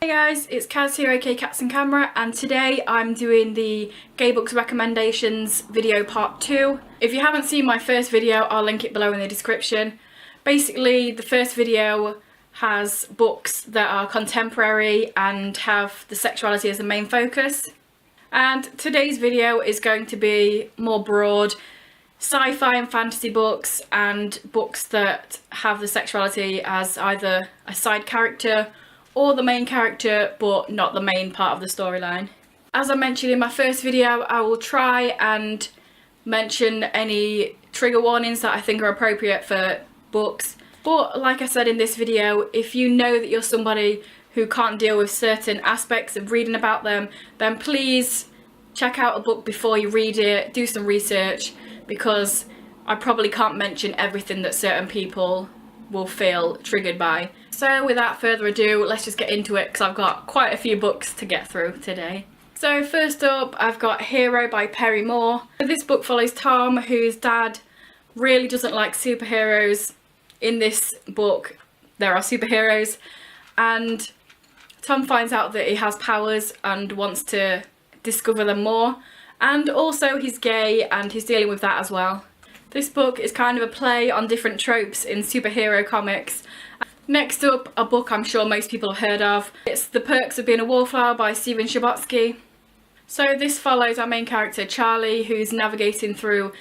Hey guys, it's Kaz here, aka Cats and Camera, and today I'm doing the Gay Books Recommendations video part 2. If you haven't seen my first video, I'll link it below in the description. Basically, the first video has books that are contemporary and have the sexuality as the main focus. And today's video is going to be more broad, sci-fi and fantasy books and books that have the sexuality as either a side character or the main character but not the main part of the storyline. As I mentioned in my first video, I will try and mention any trigger warnings that I think are appropriate for books. But like I said in this video, if you know that you're somebody who can't deal with certain aspects of reading about them, then please check out a book before you read it, do some research, because I probably can't mention everything that certain people will feel triggered by. So without further ado, let's just get into it because I've got quite a few books to get through today. So first up, I've got Hero by Perry Moore. This book follows Tom, whose dad really doesn't like superheroes. In this book, there are superheroes, and Tom finds out that he has powers and wants to discover them more. And also he's gay and he's dealing with that as well. This book is kind of a play on different tropes in superhero comics. Next up, a book I'm sure most people have heard of. It's The Perks of Being a Wallflower by Chbosky. So this follows our main character Charlie, who's navigating through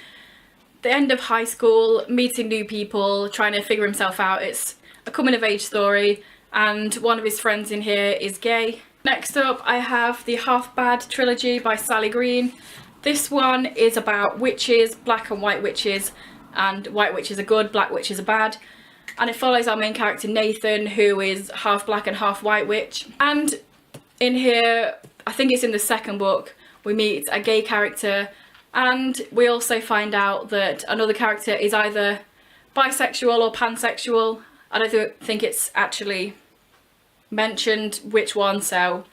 the end of high school, meeting new people, trying to figure himself out. It's a coming of age story, and one of his friends in here is gay. Next up, I have the Half Bad trilogy by Sally Green. This one is about witches, black and white witches, and white witches are good, black witches are bad. And it follows our main character Nathan, who is half black and half white witch. And in here, I think it's in the second book, we meet a gay character, and we also find out that another character is either bisexual or pansexual. I don't think it's actually mentioned which one, so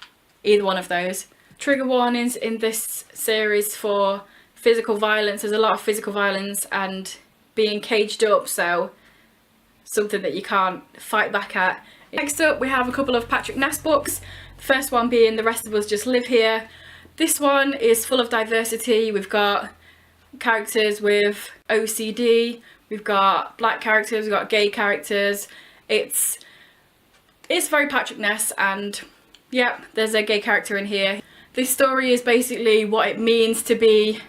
either one of those. Trigger warnings in this series for physical violence. There's a lot of physical violence and being caged up, so something that you can't fight back at. Next up, we have a couple of Patrick Ness books. The first one being The Rest of Us Just Live Here. This one is full of diversity. We've got characters with OCD, we've got black characters, we've got gay characters. It's very Patrick Ness, and yeah, there's a gay character in here. This story is basically what it means to be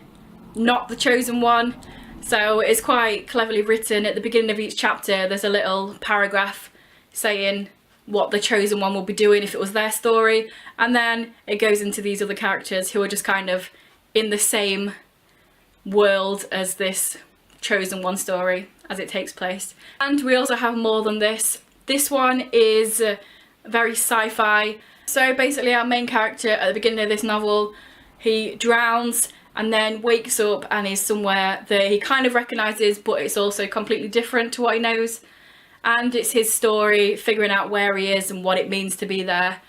not the chosen one. So it's quite cleverly written. At the beginning of each chapter, there's a little paragraph saying what the chosen one will be doing if it was their story. And then it goes into these other characters who are just kind of in the same world as this chosen one story as it takes place. And we also have more than this. This one is very sci-fi. So basically our main character at the beginning of this novel, he drowns and then wakes up and is somewhere that he kind of recognises, but it's also completely different to what he knows. And it's his story figuring out where he is and what it means to be there.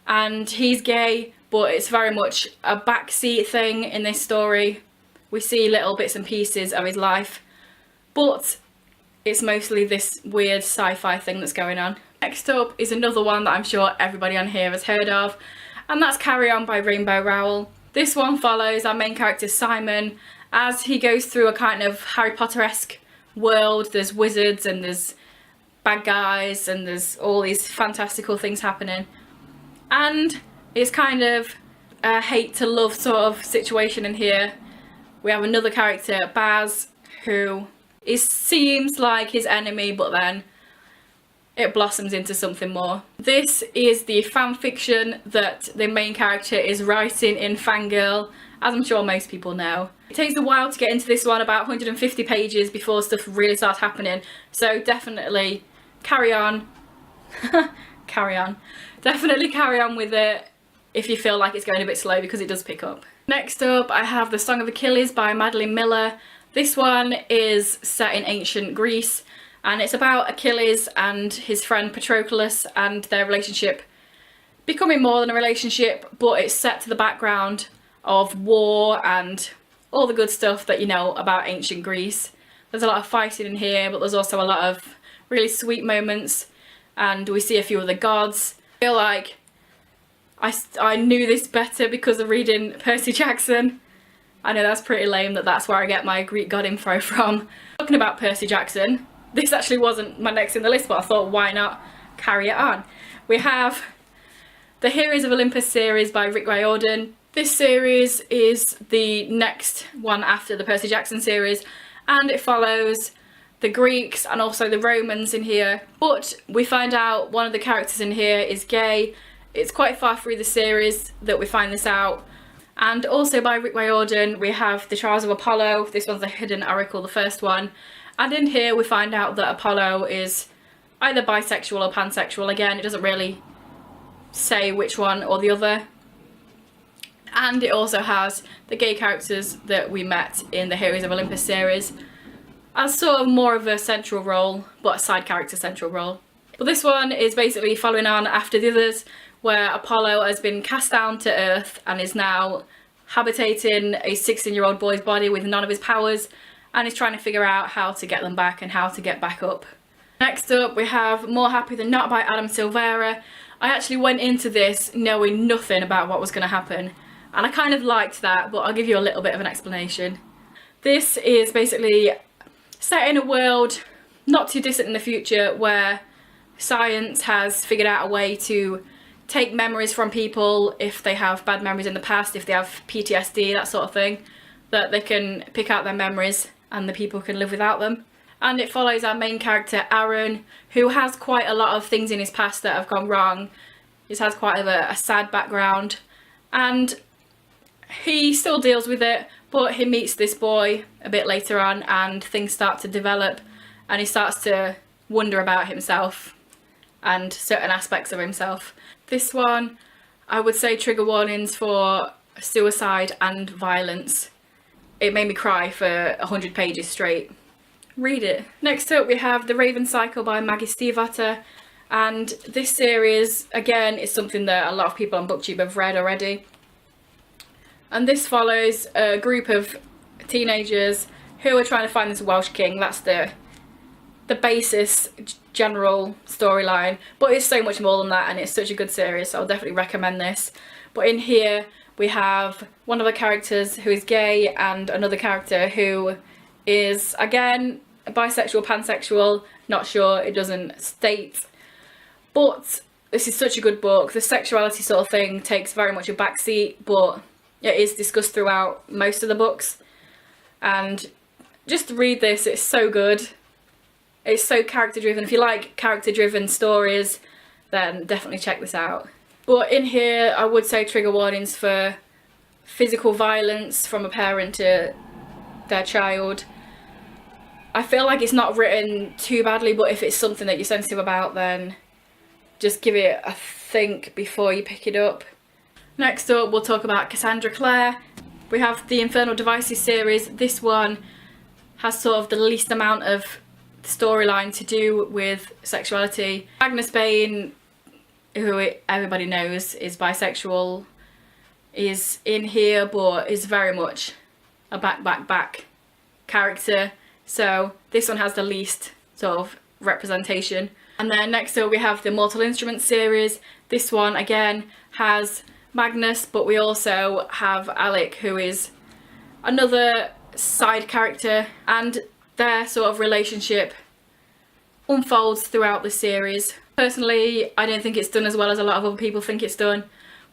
And he's gay, but it's very much a backseat thing in this story. We see little bits and pieces of his life, but it's mostly this weird sci-fi thing that's going on. Next up is another one that I'm sure everybody on here has heard of, and that's Carry On by Rainbow Rowell. This one follows our main character Simon as he goes through a kind of Harry Potter-esque world. There's wizards and there's bad guys and there's all these fantastical things happening. And it's kind of a hate to love sort of situation in here. We have another character, Baz, who seems like his enemy, but then it blossoms into something more. This is the fan fiction that the main character is writing in Fangirl, as I'm sure most people know. It takes a while to get into this one, about 150 pages before stuff really starts happening, so definitely carry on. Carry on. Definitely carry on with it if you feel like it's going a bit slow, because it does pick up. Next up, I have The Song of Achilles by Madeline Miller. This one is set in ancient Greece, and it's about Achilles and his friend Patroclus and their relationship becoming more than a relationship, but it's set to the background of war and all the good stuff that you know about ancient Greece. There's a lot of fighting in here, but there's also a lot of really sweet moments, and we see a few of the gods. I feel like I knew this better because of reading Percy Jackson. I know that's pretty lame that that's where I get my Greek god info from. Talking about Percy Jackson, this actually wasn't my next in the list, but I thought why not carry it on. We have the Heroes of Olympus series by Riordan. This series is the next one after the Percy Jackson series, and it follows the Greeks and also the Romans in here. But we find out one of the characters in here is gay. It's quite far through the series that we find this out. And also by Riordan we have the Trials of Apollo. This one's a hidden oracle, the first one. And in here we find out that Apollo is either bisexual or pansexual. Again, it doesn't really say which one or the other. And it also has the gay characters that we met in the Heroes of Olympus series as sort of more of a central role, but a side character central role. But this one is basically following on after the others, where Apollo has been cast down to Earth and is now habitating a 16-year-old boy's body with none of his powers, and is trying to figure out how to get them back and how to get back up. Next up we have More Happy Than Not by Adam Silvera. I actually went into this knowing nothing about what was going to happen, and I kind of liked that, but I'll give you a little bit of an explanation. This is basically set in a world not too distant in the future where science has figured out a way to take memories from people if they have bad memories in the past, if they have PTSD, that sort of thing, that they can pick out their memories and the people can live without them. And it follows our main character Aaron, who has quite a lot of things in his past that have gone wrong. He has quite a sad background, and he still deals with it, but he meets this boy a bit later on and things start to develop and he starts to wonder about himself and certain aspects of himself. This one, I would say trigger warnings for suicide and violence. It made me cry for 100 pages straight. Read it. Next up we have The Raven Cycle by Maggie Stiefvater, and this series again is something that a lot of people on BookTube have read already. And this follows a group of teenagers who are trying to find this Welsh king. That's the basis general storyline, but it's so much more than that, and it's such a good series, so I'll definitely recommend this. But in here we have one of the characters who is gay and another character who is again bisexual, pansexual, not sure, it doesn't state. But this is such a good book. The sexuality sort of thing takes very much a backseat, but it is discussed throughout most of the books. And just read this, it's so good. It's so character driven. If you like character driven stories, then definitely check this out. But in here I would say trigger warnings for physical violence from a parent to their child. I feel like it's not written too badly, but if it's something that you're sensitive about, then just give it a think before you pick it up. Next up we'll talk about Cassandra Clare. We have the Infernal Devices series. This one has sort of the least amount of storyline to do with sexuality. Agnes Payne, who everybody knows is bisexual, is in here, but is very much a back character. So this one has the least sort of representation. And then next up we have the Mortal Instruments series. This one again has Magnus, but we also have Alec, who is another side character, and their sort of relationship unfolds throughout the series. Personally, I don't think it's done as well as a lot of other people think it's done,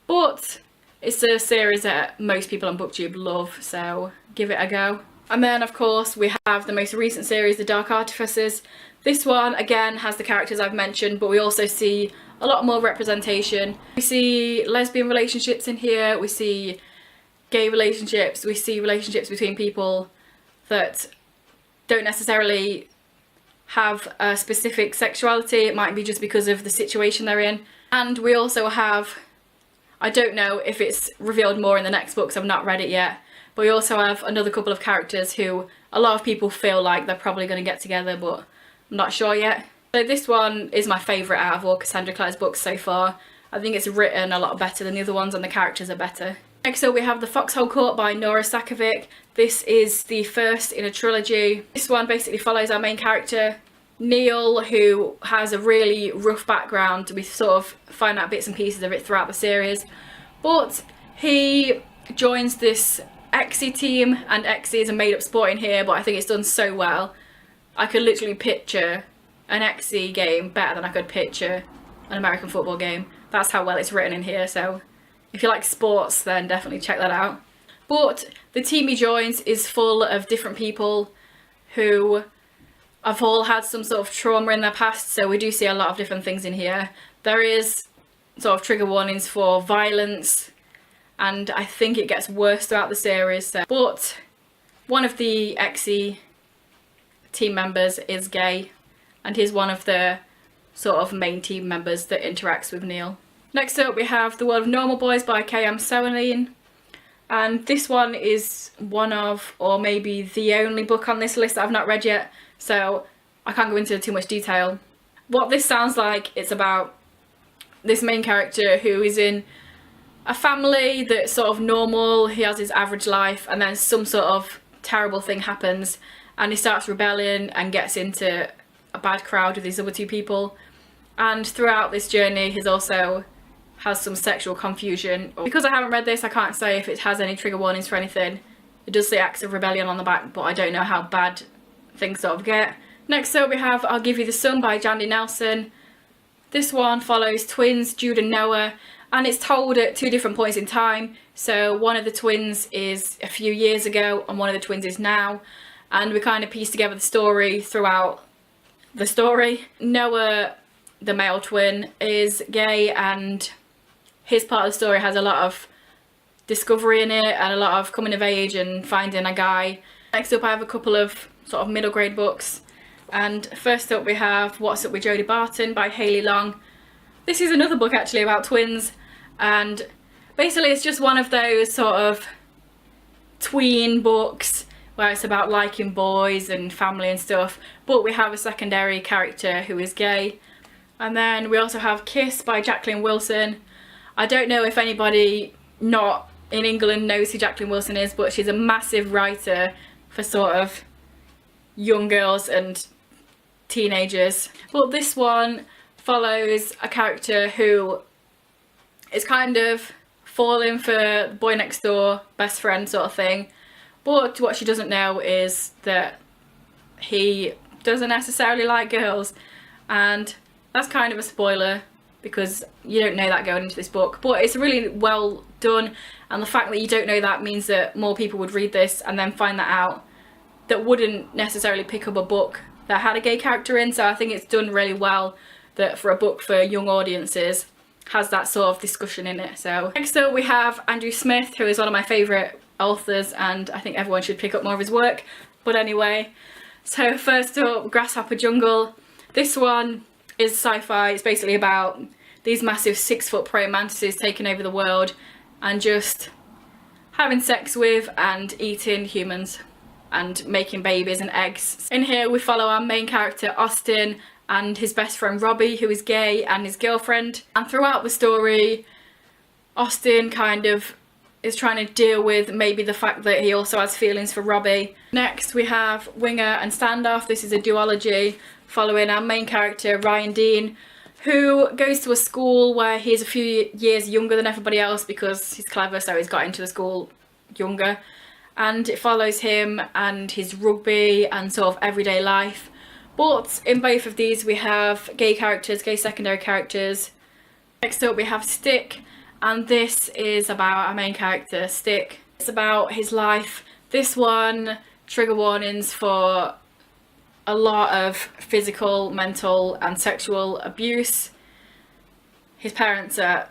but it's a series that most people on BookTube love, so give it a go. And then of course we have the most recent series, the Dark Artifices. This one again has the characters I've mentioned, but we also see a lot more representation. We see lesbian relationships in here, we see gay relationships, we see relationships between people that don't necessarily have a specific sexuality. It might be just because of the situation they're in. And we also have, I don't know if it's revealed more in the next book, 'cause I've not read it yet, but we also have another couple of characters who a lot of people feel like they're probably going to get together, but I'm not sure yet. So this one is my favourite out of all Cassandra Clare's books so far. I think it's written a lot better than the other ones, and the characters are better. Next up we have The Foxhole Court by Nora Sakovic. This is the first in a trilogy. This one basically follows our main character Neil, who has a really rough background. We sort of find out bits and pieces of it throughout the series, but he joins this Exy team, and Exy is a made-up sport in here, but I think it's done so well. I could literally picture an Exy game better than I could picture an American football game. That's how well it's written in here, so if you like sports, then definitely check that out. But the team he joins is full of different people who have all had some sort of trauma in their past, so we do see a lot of different things in here. There is sort of trigger warnings for violence, and I think it gets worse throughout the series. But one of the Exy team members is gay, and he's one of the sort of main team members that interacts with Neil. Next up we have The World of Normal Boys by K.M. Sowaleen, and this one is one of, or maybe the only book on this list that I've not read yet, so I can't go into too much detail. What this sounds like, it's about this main character who is in a family that's sort of normal, he has his average life, and then some sort of terrible thing happens and he starts rebelling and gets into a bad crowd with these other two people. And throughout this journey he's also has some sexual confusion. Because I haven't read this, I can't say if it has any trigger warnings for anything. It does say acts of rebellion on the back, but I don't know how bad things sort of get. Next up we have I'll Give You the Sun by Jandy Nelson. This one follows twins Jude and Noah, and it's told at two different points in time. So one of the twins is a few years ago and one of the twins is now, and we kind of piece together the story throughout the story. Noah, the male twin, is gay, and his part of the story has a lot of discovery in it and a lot of coming of age and finding a guy. Next up I have a couple of sort of middle grade books, and first up we have What's Up with Jodie Barton by Hayley Long. This is another book actually about twins, and basically it's just one of those sort of tween books where it's about liking boys and family and stuff, but we have a secondary character who is gay. And then we also have Kiss by Jacqueline Wilson. I don't know if anybody not in England knows who Jacqueline Wilson is, but she's a massive writer for sort of young girls and teenagers. But this one follows a character who is kind of falling for the boy next door, best friend sort of thing, but what she doesn't know is that he doesn't necessarily like girls, and that's kind of a spoiler because you don't know that going into this book, but it's really well done, and the fact that you don't know that means that more people would read this and then find that out that wouldn't necessarily pick up a book that had a gay character in. So I think it's done really well that for a book for young audiences has that sort of discussion in it. So next up we have Andrew Smith, who is one of my favourite authors, and I think everyone should pick up more of his work. But anyway, so first up, Grasshopper Jungle. This one is sci-fi. It's basically about these massive 6-foot praying mantises taking over the world and just having sex with and eating humans and making babies and eggs. In here we follow our main character Austin and his best friend Robbie, who is gay, and his girlfriend. And throughout the story, Austin kind of is trying to deal with maybe the fact that he also has feelings for Robbie. Next we have Winger and Standoff. This is a duology following our main character Ryan Dean, who goes to a school where he's a few years younger than everybody else because he's clever, so he's got into the school younger. And it follows him and his rugby and sort of everyday life. But in both of these we have gay characters, gay secondary characters. Next up we have Stick, and this is about our main character Stick. It's about his life. This one, trigger warnings for a lot of physical, mental and sexual abuse. His parents are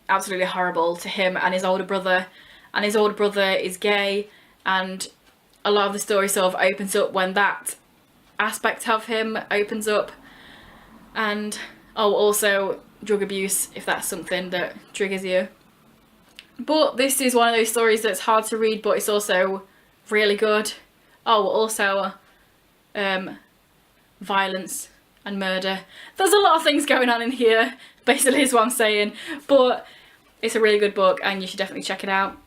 absolutely horrible to him and his older brother is gay, and a lot of the story sort of opens up when that aspect of him opens up. And also drug abuse, if that's something that triggers you. But this is one of those stories that's hard to read, but it's also really good. Also violence and murder. There's a lot of things going on in here, basically is what I'm saying, but it's a really good book and you should definitely check it out.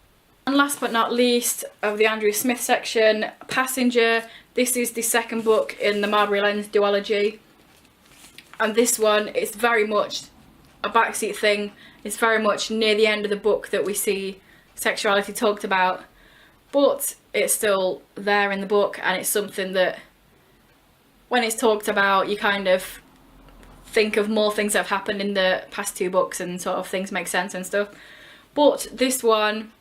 And last but not least, of the Andrew Smith section, Passenger. This is the second book in the Marbury Lens duology, and this one is very much a backseat thing. It's very much near the end of the book that we see sexuality talked about, but it's still there in the book, and it's something that when it's talked about you kind of think of more things that have happened in the past two books and sort of things make sense and stuff. But this one,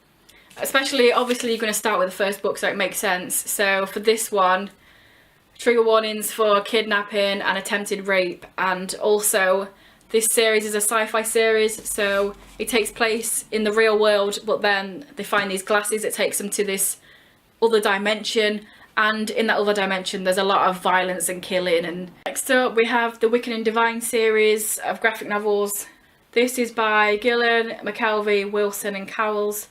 especially, obviously you're going to start with the first book so it makes sense. So for this one, trigger warnings for kidnapping and attempted rape, and also this series is a sci-fi series, so it takes place in the real world, but then they find these glasses that takes them to this other dimension, and in that other dimension there's a lot of violence and killing. And next up we have the Wicked and Divine series of graphic novels. This is by Gillen, McKelvey, Wilson and Cowles.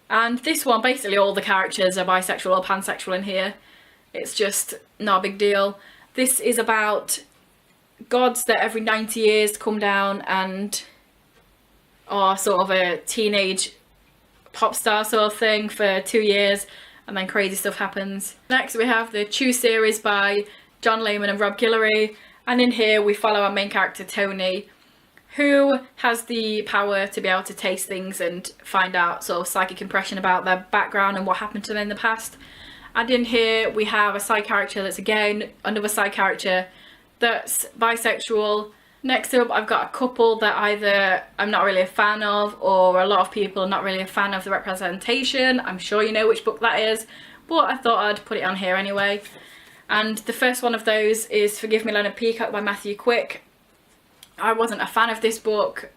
And this one, basically all the characters are bisexual or pansexual in here. It's just not a big deal. This is about gods that every 90 years come down and are sort of a teenage pop star sort of thing for 2 years, and then crazy stuff happens. Next we have the Two series by John Layman and Rob Guillory, and in here we follow our main character Tony, who has the power to be able to taste things and find out sort of psychic impression about their background and what happened to them in the past. And in here we have a side character that's again another side character that's bisexual. Next up I've got a couple that either I'm not really a fan of, or a lot of people are not really a fan of the representation. I'm sure you know which book that is, but I thought I'd put it on here anyway. And the first one of those is Forgive Me Leonard Peacock by Matthew Quick. I wasn't a fan of this book.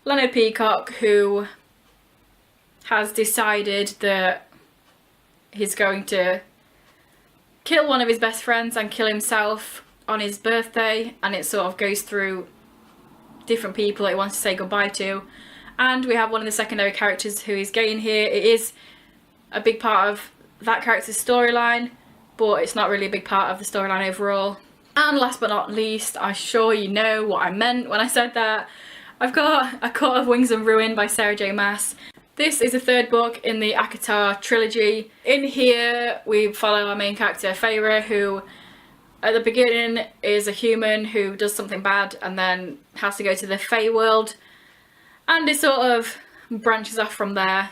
Leonard Peacock, who has decided that he's going to kill one of his best friends and kill himself on his birthday, and it sort of goes through different people that he wants to say goodbye to. And we have one of the secondary characters who is gay in here. It is a big part of that character's storyline, but it's not really a big part of the storyline overall. And last but not least, I'm sure you know what I meant when I said that, I've got A Court of Wings and Ruin by Sarah J Maas. This is the third book in the ACOTAR trilogy. In here we follow our main character Feyre, who at the beginning is a human who does something bad and then has to go to the Fey world, and it sort of branches off from there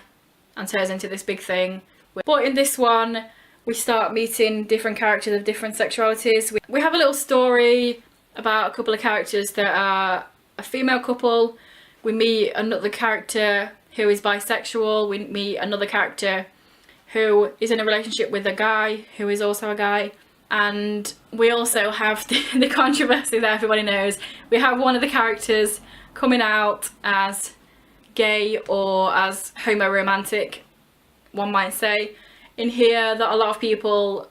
and turns into this big thing. But in this one we start meeting different characters of different sexualities. We have a little story about a couple of characters that are a female couple. We meet another character who is bisexual. We meet another character who is in a relationship with a guy who is also a guy. And we also have the controversy that everybody knows. We have one of the characters coming out as gay or as homoromantic, one might say, in here, that a lot of people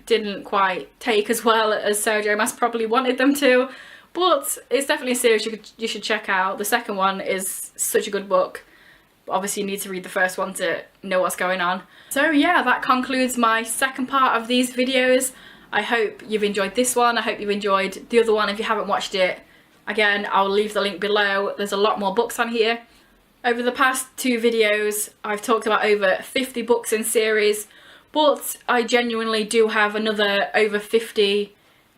didn't quite take as well as Sarah J Maas probably wanted them to. But it's definitely a series you should check out. The second one is such a good book. Obviously you need to read the first one to know what's going on. So yeah, that concludes my second part of these videos. I hope you've enjoyed this one. I hope you've enjoyed the other one. If you haven't watched it, again, I'll leave the link below. There's a lot more books on here. Over the past two videos, I've talked about over 50 books in series, but I genuinely do have another over 50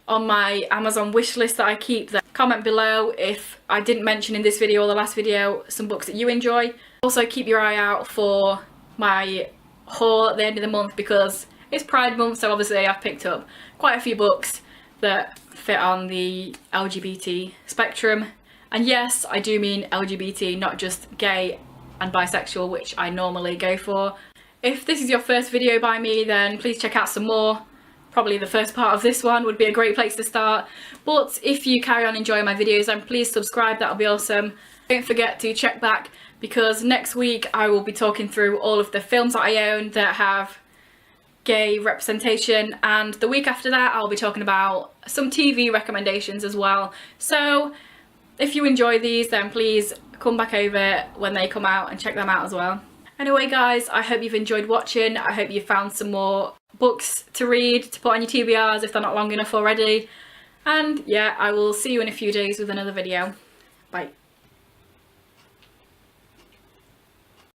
on my Amazon wishlist that I keep. Comment below if I didn't mention in this video or the last video some books that you enjoy. Also keep your eye out for my haul at the end of the month, because it's Pride month, so obviously I've picked up quite a few books that fit on the LGBT spectrum. And yes, I do mean LGBT, not just gay and bisexual, which I normally go for. If this is your first video by me, then please check out some more. Probably the first part of this one would be a great place to start. But if you carry on enjoying my videos, then please subscribe, that'll be awesome. Don't forget to check back, because next week I will be talking through all of the films that I own that have gay representation, and the week after that I'll be talking about some TV recommendations as well. So if you enjoy these, then please come back over when they come out and check them out as well. Anyway guys, I hope you've enjoyed watching. I hope you found some more books to read, to put on your TBRs if they're not long enough already. And yeah, I will see you in a few days with another video. Bye.